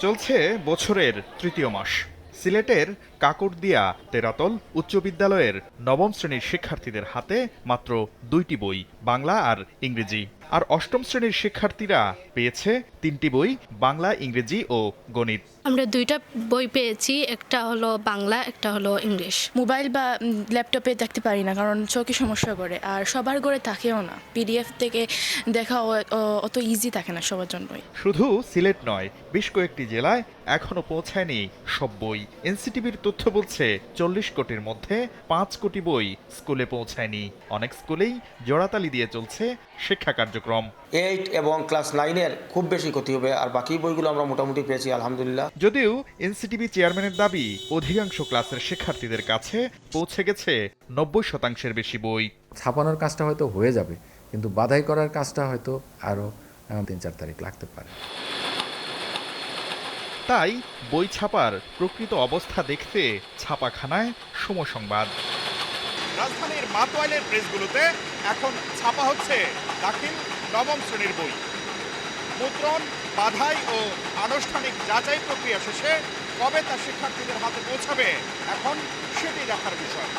চলছে বছরের তৃতীয় মাস। সিলেটের কাকড়দিয়া তেরাতল উচ্চ বিদ্যালয়ের নবম শ্রেণীর শিক্ষার্থীদের হাতে মাত্র 2টি বই, বাংলা আর ইংরেজি। আর অষ্টম শ্রেণীর শিক্ষার্থীরা পেয়েছে 3টি বই, বাংলা, ইংরেজি ও গণিত। আমরা 2টা বই পেয়েছি, একটা হলো বাংলা, একটা হলো ইংলিশ। মোবাইল বা ল্যাপটপে দেখতে পারি না, কারণ চোখে সমস্যা করে, আর সবার ঘরে থাকেও না। পিডিএফ থেকে দেখা অত ইজি থাকে না সবার জন্যই। শুধু সিলেট নয়, বেশ কয়েকটি জেলায় এখনো পৌঁছায়নি সব বই। এনসিটিভির তথ্য বলছে 40 কোটির মধ্যে 5 কোটি বই স্কুলে পৌঁছায়নি। অনেক স্কুলেই জোড়াতালি দিয়ে চলছে শিক্ষা কার্যক্রম। 8 এবং ক্লাস 9-এর খুব বেশি ক্ষতি হবে, আর বাকি বইগুলো আমরা মোটামুটি পেয়েছি আলহামদুলিল্লাহ। যদিও এনসিটিভি চেয়ারম্যানের দাবি, অধিকাংশ ক্লাসের শিক্ষার্থীদের কাছে পৌঁছে গেছে 90% বেশি বই। ছাপানোর কাজটা হয়তো হয়ে যাবে, কিন্তু বাধাই করার কাজটা হয়তো আরও 3-4 তারিখ লাগতে পারে। তাই বই ছাপার প্রকৃত অবস্থা দেখতে ছাপাখানায় সময় সংবাদ। রাজধানীর মাতোয়াইলের প্রেসগুলোতে এখন ছাপা হচ্ছে দাখিল নবম শ্রেণীর বই। মুদ্রণ, বাধাই ও আনুষ্ঠানিক যাচাই প্রক্রিয়া শেষে কবে তা শিক্ষার্থীদের হাতে পৌঁছাবে এখন সেটি দেখার বিষয়।